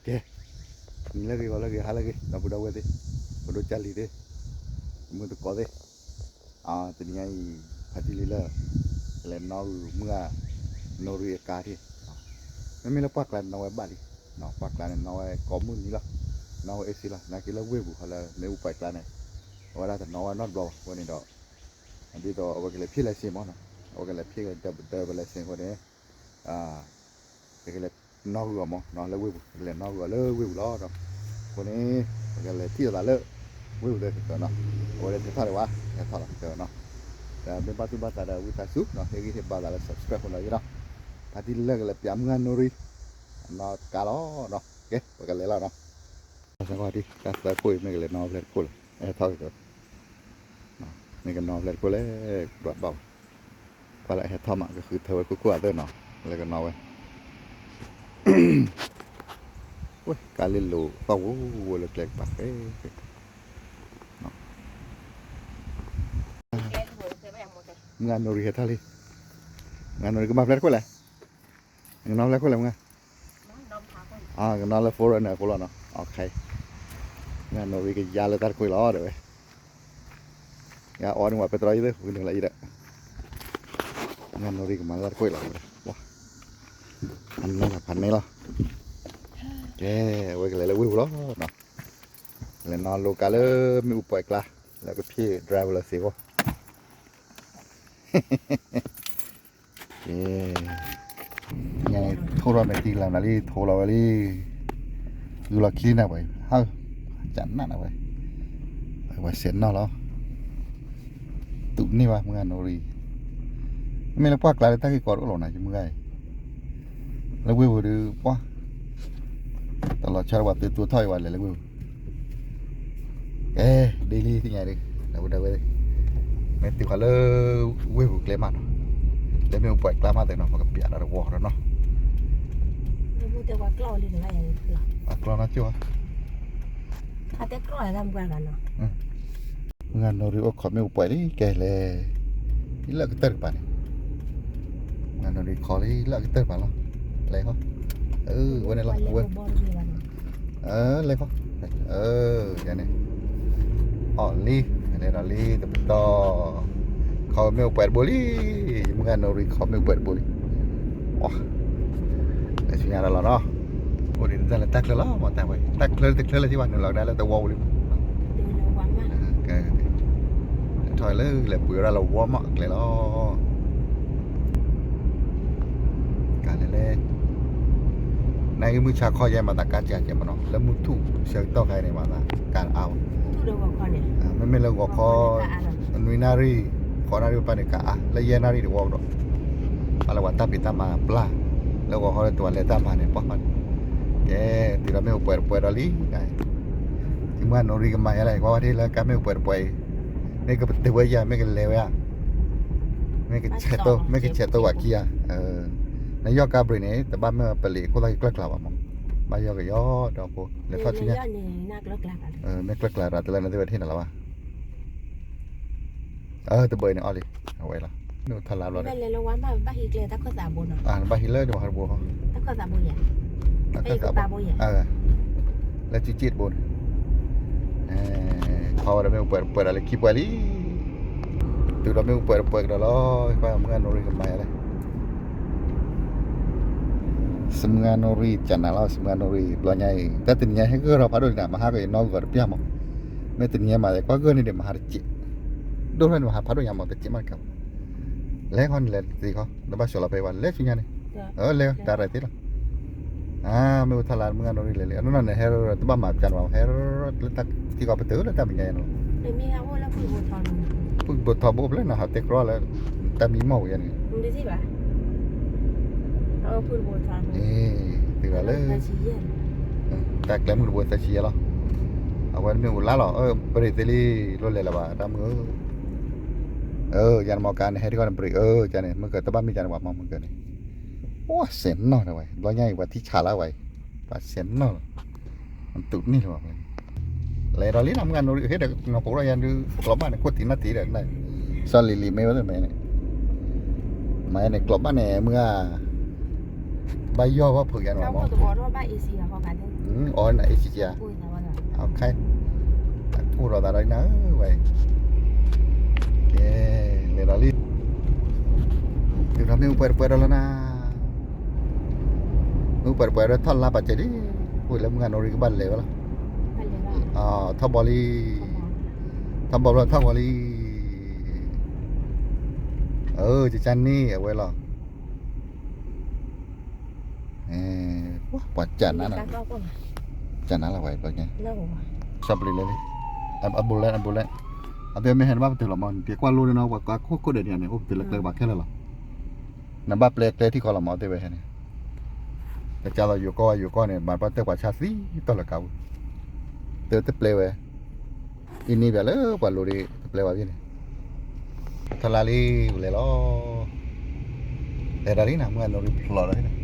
Oke, ini lagi nak budak gue deh, budak cali deh, mau tu kau deh, tadi ngai hati lila, len nau mga nori kari, memang lepas kan nau bali, nau pak kan nau komun ni lah, nau esi lah, nak kila gue bu, hala meu pak kan, orang tu nau not bawa, kau ni dah, nanti dah awak kila pilih sih mana, awak kila pilih double sih kau deh, kila nau gua mau, nau le gue bu, kila nau gua le gue bu lah dah.คนนี้ก็เลยที่ตลาดเลิกวิวเลยเกิดเนาะโอ้ยจะทอดเลยวะจะทอดเกิดเนาะแต่เป็นบ้านตุ้มบ้านแต่วิทาสุเนาะที่ที่บ้านเรา subscribe คนละยี่เนาะพอที่เลิกก็เลยเปลี่ยนงานนู่นรีเนาะกาล้อเนาะเก๋ก็เลยแล้วเนาะสวัสดีการสตาร์ทคุยไม่ก็เลยนอนเลยคุยทอดเกิดเนาะไม่ก็นอนเลยคุยเลยดวดเบาพอละเฮ็ดทอมก็คือเธอกู้ๆเต้นเนาะแล้วก็นอนไว้การเล่นลูกต้องวัวเล็กๆปะงานนริเฮทัลลีงานนริก็มาแฟลตคนละงานน้องแฟลตคนละมั้งงานน้องแล้วโฟร์เนอร์คนละเนาะโอเคงานนริก็ยาเลยตัดคุยล้อเดี๋ยวยาอ่อนกว่าไปตรอยเลยคุณหนึ่งละอีเด้งานนริก็มาตัดคุยล้อว้าอันนี้ละพันนี้ละเย้ไว้กันเลยวิวล้อเนาะแล้วนอนโลกาเลยมีอุปกรณ์แล้วก็พี่ดรายเวอร์สิวะเย้ยังโทรเราไม่ตีเราหน่อยโทรเราเลยดูเราคิดนะเว้ยเฮ้ยจันนั่นนะเว้ยไว้เซ็นเนาะแล้วตุ่มนี่วะมึงอ่ะโนรีไม่รู้ว่าใครตั้งกี่กอดก็หล่อหน่อยจะมึงไงแล้ววิวดูว่าตลอดชาวัดตัวถอยวันเลยแล้ววิวเดลี่ที่ไงดิเราได้เว้ยไม่ติดขัดเลยวิวเกลมันแล้วมีอุปกรณ์มาแต่เนาะกับเปียร์เราวอร์แล้วเนาะไม่แต่ว่ากล้อเลยนะอย่างนี้กล้องน่าจั่วถ้าแต่กล้อทำกันกันเนาะงานเราเรียกว่าขอมีอุปกรณ์นี่แกเลยนี่เลิกเติร์ดป่ะเนี่ยงานเราเรียกขอเลยเลิกเติร์ดป่ะเนาะอะไรเขาวันนี้เราวันอะไรเขาอย่างนี้ลีอะไรเราลีแต่ต่อเขาไม่อุปกรณ์บุรีมึงงานเราเรียกเขาไม่อุปกรณ์บุรีว้าแต่สิ่งอะไรเราเนาะโอ้ยนี่แต่ตักเลยล่ะมาแต่ไว้ตักเลยที่วันนึงเราได้แล้วแต่ว้าวเลยถอยเลยเลยปุ๋ยเราว้ามากเลยล่ะการเล่นในมือชาคอยมาตาการแจกมาเนาะแล้วมุทุเสียงต่อใครในมาตาการเอาทุเรศกว่าคนเนี่ยไม่เลิกว่าคอนุยนารีขอนารีปานิกาแล้วเยนารีเดี๋ยววอกดอกอะไรวันตาปิตามาปลาแล้วก็เขาตัวเลต้ามาเนี่ยป้อมันแกตีเราไม่อุปกรณ์ป่วยเราลีไงที่เมื่อนรีกันมาอะไรเพราะว่าที่แล้วการไม่อุปกรณ์ป่วยนี่ก็ตัวใหญ่ไม่กันเลวอ่ะไม่กันเช็ดตัวว่ากี้ในยอดกาบริเนี่ยแต่บ้านเมื่อเปรีก็ได้กล้ากล่าวมั้งบ้านยอดก็ยอดดอกบัวเลยทอดชิ้นนี้นักเลิกหลักไม่กล้ากล่าวแต่ละนั่นที่ประเทศไหนล่ะวะแต่เบย์เนี่ยอ๋อดิเอาไว้ละนู่นทลายเราเนี่ยเป็นเลยละวันบ้าฮิกเลยตะข้อสาบุญบ้านฮิลเลอร์เดี๋ยวมาหาบัวตะข้อสาบุญอย่างไปกับปลาบุญอย่างแล้วจีดบุญเขาเราไม่เปิดอะไรคลิปไว้ลิตัวเราไม่เปิดเราล้อไปทำงานโนรีกันไหมอะไรsemuanya nori channel lah semuanya nori belanja tapi ternyata hega orang pada nak mahar ke nol ber piam me ternyata malah kau gini deh mahar cik dulu ni mahar pada yang mau cik macam lekon lek sih kau lepas solat pewan lek punya ni lek darah itu lah me uthalan semuanya nori lek anu nana hair tu bah macam apa hair letak tiga betul letak punya ni demi apa lah pun botol boleh nak hati kerja lah tapi mau yang ni di sini bahพูดโบราณตีกันเลยแต่แกล้มือโบราณเชียร์หรอเอาไว้ไม่หุ่นล้าหรอปริตลีรถเลยละบ่าดำยันมอการให้ที่ก่อนปริจานเนี่ยมันเกิดตะบ้านมีจานว่ามันเกิดนี่โอ้เสียนนอนะไว้ร้อยใหญ่กว่าที่ชาละไว้ว่าเสียนนอมันตุ่นี่หรอเลยเราลิ้นทำงานเราเฮ้ยเด็กน้องพวกเรายันดูกลับบ้านเนี่ยโคตรตีนาทีเด็กได้ซอลลีไม่ว่าจะไปเนี่ยไม่เนี่ยกลับบ้านเนี่ยเมื่อ ba yo wa phu ya no Đâu mo có tụi bỏ đó ba AC là có cả đấy. o na chi chi Ui là bao giờ? okay ku ro da dai na vậy le da li thì nó mới quay đó na mới quay đó thon la bạch đi ui làm ngàn nồi cái bàn lều đó Phải lấy ba. thăm bò li thăm bò li chị chăn ni ở quê lo quả chả nó Cá có không? chả nó là vậy rồi nhé Lâu à? sắp đi lên đi em bù lên bây giờ hiện ba từ là mòn thì qua luôn nó qua có để này ôm từ là từ bạc cái là nằm ba plekที่เขาละมอเตไปเนี่ยแต่เจ้าเราอยู่ก็เนี่ยมันเป็นตัวกว่าชาซีตัวละเก่าเตอเปลวอินนี่แบบเลยกว่าลูดีเปลวแบบนี้ทลาลีเลยล้อแต่ดารีน่ะมึงโนรีพลอเลยนะ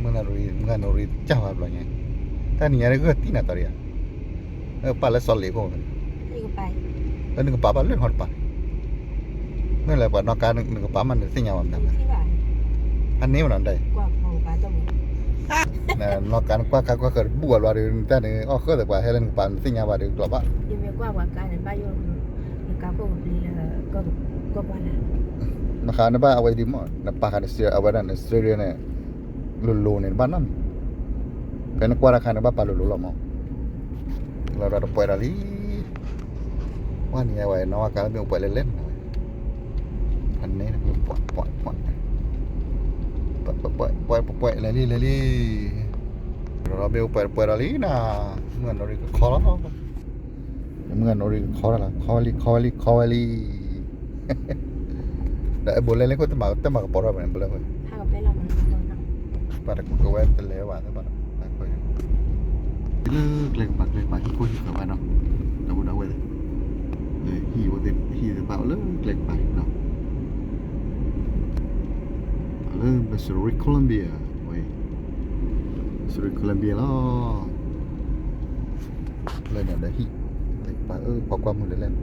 มึงโนรีเจ้าแบบนี้แต่นี่อะไรก็ตีน่ะตัวเดียวปลาเล็กสอลลี่พวกนั้น Đi có bay. แล้วนึกปลาเล่นหอดปลาเมื่อไรปลานอกการนึกปลามันสิ่งอย่างแบบนั้น Đi thế vậy. อันนี้มันอันใด Quả màu cá tôm. นะนอกการกว่าเกิดบัวว่าเดี๋ยวแต่เนี่ยอ๋อเคยแต่ว่าให้เล่นปั่นสิ่งอย่างว่าเดี๋ยวกลับบ้าน Đi về quả cá này bao nhiêu cá có một ly là có bao là. มาขายในบ้านเอาไว้ดีมั้งนับปลาขายในเสียเอาไว้ด้านในสเตอริโอเนี่ยลุเนี่ยบ้านนั่นเป็นกว่าราคาในบ้านปลาลุหรอมั้งเราปล่อยอะไรว่านี่เอาไว้นอกการไม่เอาปล่อยเล่นๆอันนี้นะปล่อยอะไรเราเบลปล่อยอะไรนะเมื่อเราเรียกคอแล้วเมื่อเราเรียกคอแล้วคอลีแต่บุญเล่นก็ต้องมาปอร์แบบนั้นเลย Hai cặp bé là mình không nặng. ปาร์กุกเวทเลยว่าแต่ปาร์กุยเล่นปากที่คุยกับมันเนาะแต่บุญเอาไว้เลยฮีจะเปล่าเล่นปากเนาะเป็นสุริโคลัมเบียเว้ยสุริโคลัมเบียแล้วเล่นอะไรฮีเล่นปากพอความมือเล่น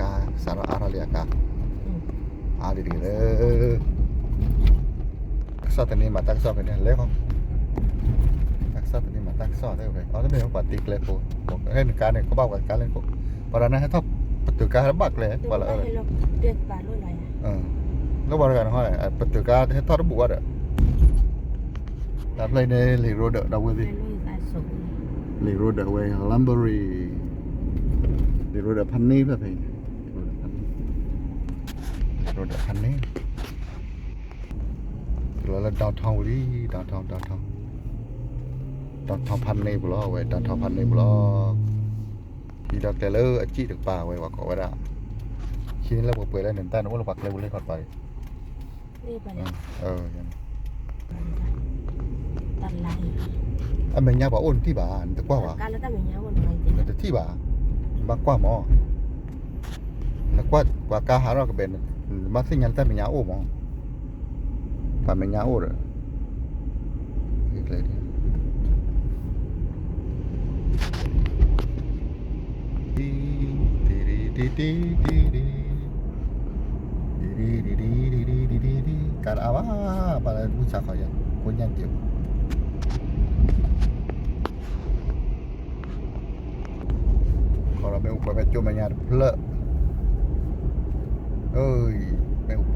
กาสารอาราเลียกาอาดีเลยสัตว์นี้มาตั้งซอเป็นเล็กของสัตว์นี้มาตั้งซอได้ไหมอ๋อถ้าเป็นของปฏิกเลยผมเล่นการเนี่ยเขาบอกว่าการเล่นผมเพราะนั้นให้ท็อปประตูการบักเลย Tôi ว่าละ có hay lọc tuyệt bà luôn rồi à? แล้วบอกกันว่าประตูการให้ท็อปบุกว่าเด้อแต่เลยในลีโรเดอร์ดาวเว Hay ลี่ luôn là sổ. ลีโรเดอร์เวลัมเบอรีลีโรเดอร์พันนี่แบบนี้ลีโรเดอร์พันนี่แล้วดาวทองดิดาวทองพันนี่บุล้อเว้ยดาวทองพันนี่บุล้อที่ดอกแต่เลออาชีพถึงป่าเว้ยว่าก่อว่าได้ทีนี้เราเปิดได้หนึ่งต้านว่าเราปักเลยบุเล่ก่อนไป Đi bà này. ยัง Tần lại. อันเป็นยาบ่อ้นที่บ่าอันตะกว่าว่ะ Cá là ta mình nhớ một ngày thì แต่ที่บ่าบ้ากว่าหมอแล้วกว่ากาหาเราก็เป็นมาสิ่งยันแต่เป็นยาโอ้หมอป่าเป็นยาโอ้เลยอีกเลยการอาว่าปลาผู้ชายเขาอย่างคนยันเจ็บขอเราไม่อุปไปจุ่มยาเพลอะเอ้ยไม่อุปเ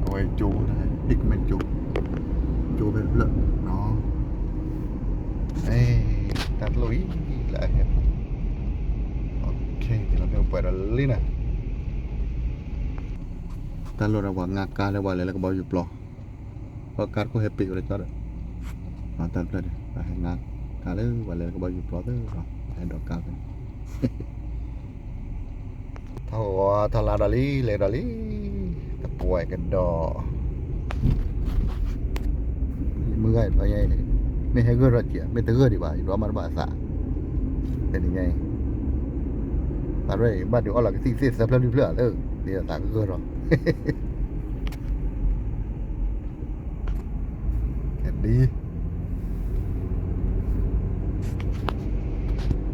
อาไว้จูนะดิกมันจูเป็นเพลอะเนาะตัดลุยlại ok thìเราไม่อุปไปเลยนะแต่เราระวังงาการระวังอะไรแล้วก็บอกอยู่ปลอกเพราะการก็แฮปปี้เลยจ้าเด้อตัดเลยไปให้งาการเลยวันเลยก็บอกอยู่ปลอกเด้อให้ดอกกาเป็นเท่าลาดาลีเลดาลีตะป่วยกันดอเมื่อยไปไงไม่ให้เกิดรถเกียไม่ตื้อดีกว่าอยู่รอมันบ้าสะเป็นยังไงตาเร่บ้านอยู่อะไรก็สิ่งเสียสับแล้วเพื่อเดี๋ยวตาก็เกิดหรอแค่ดี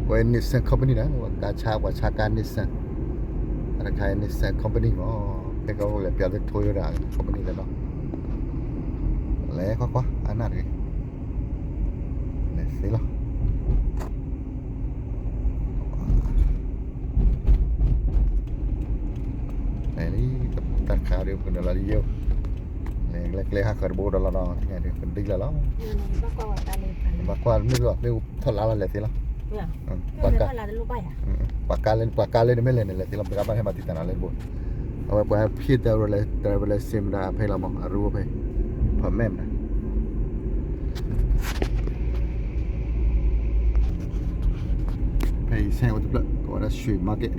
เว้นนิสสันคอมพานีนะว่ากาชาการนิสสัน อะไรใครในแซคคอมพานีอ๋อเป็นเขาเลยเปลี่ยนเป็นโตโยต้าคอมพานีแล้วเนาะแล้วก็อันนั้นเลยเนี่ยสิล่ะนี่ตัดขาเดียวกันแล้วเดียวเล็กๆหักกระโดดแล้วเนาะที่ไงเดี๋ยวเป็นดิ้งแล้ว Ba qua tà lê tà lê. มากกว่าไม่รู้ไม่รู้ทอดล้างอะไรสิล่ะ Nè. ปาก Nó กา là lu bay à? ปากกาเล่นไม่เล่นเลยสิล่ะปากกาไม่ให้มาติดตาเล่นบุญเอาไว้พี่เดาเลยเซมดาให้เรามองรู้ไปพอแม่นะไปแซงวัตถุเปล่าก็ว่าสวีมาร์เก็ต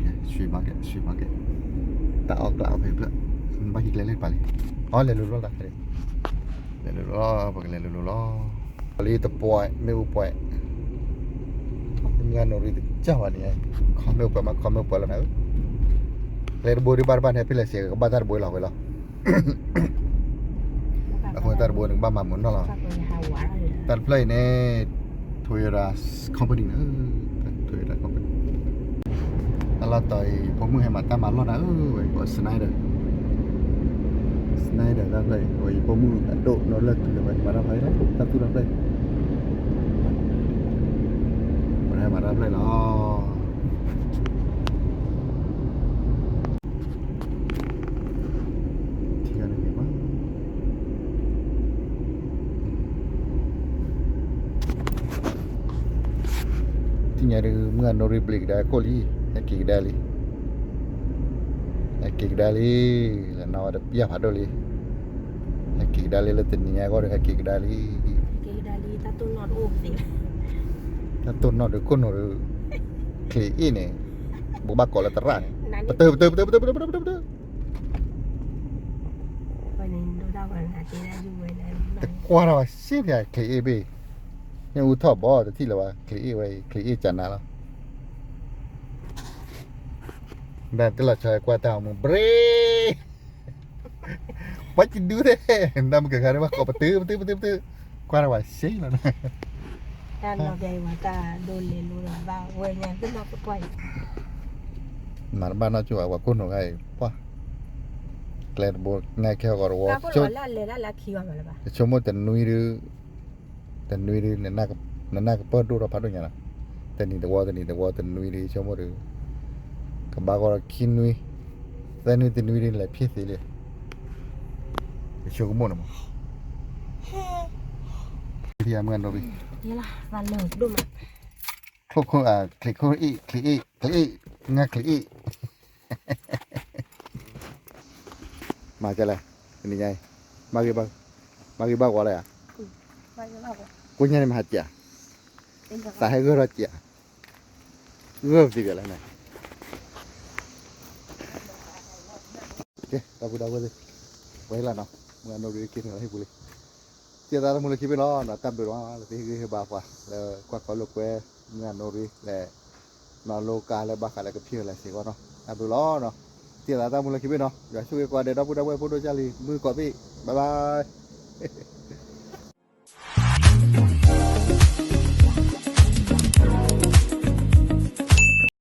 แต่ออกกล่าวไปเปล่ามาฮิกเล่นไปเลยอ๋อเล่นรู้แล้วเล่นรู้แล้วบอกเล่นรู้แล้วลีตะปอยไม่อุปอยงานโนริเจ้าวันนี้คอมเมลไปมาคอมเมลไปแล้วนะเลยบุรีบาร์บานแฮปปี้เลยเสียกับบ้านตาบุยเราไปแล้วaku ntar buat neng bama mun nala Ba qua hà quả rồi. tan play ne Toyota company Toyota company ala toiผมมือให้มาตามมาลอดนะก็Snyder dan play oiผมมือโดนเลิกเลยมารับไปแล้วตัดตัวรับไปมาให้มารับเลยเนาะเที่ยวนี่มั้งที่นี่คือเมื่อนอริบลิกได้โคลีกิกดาลีแล้วนาada pia padoliกิกดาลีแล้วตินี่ก็ได้กิกดาลี Cái đà lì ta tu nọt ôm gì. ถ้าต้นนอหรือก้นนอหรือคลีอีนี่บุบักก่อนละตระนี่ Nãy เติม Vậy nên đâu đâu mà hạt chế ra du vậy này. แต่กว่าเราเสียเนี่ยคลีอีบียังอุทธบบ่แต่ที่เราว่าคลีอีไว้คลีอีจันนะแล้วแบบตลอดชายกว่าตามึงเบรว่าจะดูได้นำกับใครว่าก็ปตื้อกว่าเราว่าเสียแล้วนะ Ta nó về mà ta đồn lên luôn là vào về nhà cứ nó cứ quay. หมาบ้านเราจั่วว่าคนของไอ้ป่ะแกลนโบง่ายแค่ก็รู้ว่า Ta có ช nói là lên là khi mà là bà. ชมว่าแต่นุ้ยหรือเนี่ยน่าก็เปิดดูเราพัดด้วยไงนะแต่นี่แต่ว่าแต่นุ้ยหรือชมว่าหรือกับบางก็คิดนุ้ยแต่นุ้ยเลยพี่สิเลยชมก็มั่วนะมั้งที่ทำงานเราไป Thế là và lợt đúng mà. คลิกคลิกง่ายคลิกมาจะอะไรเป็นยังไงมากี่บ้างว่าอะไรอ่ะ Vai cho bà. กูยังไม่มาเจีย Đến giờ. สาให้กูรอเจียเงือบสิกันแล้วนะโอเคเราพูดเอาไว้เลยไว้ละเนาะเมื่อเราได้กินอะไรให้กูเลยเจ้าตาเราmulaiคิดไปเนาะตัดไปว่าแล้วที่คือบ้าป่ะแล้วกว่าเขาลูกเว้เมื่อโนรีแล้วนอนโลกาแล้วบ้าอะไรกับเพื่อนอะไรสิก็เนาะตัดไปล้อเนาะเจ้าตาเราmulaiคิดไปเนาะอย่าช่วยกว่าเดี๋ยวเราพูดเอาไว้พูดด้วยจ้าลีมือกอดพี่บ๊ายบาย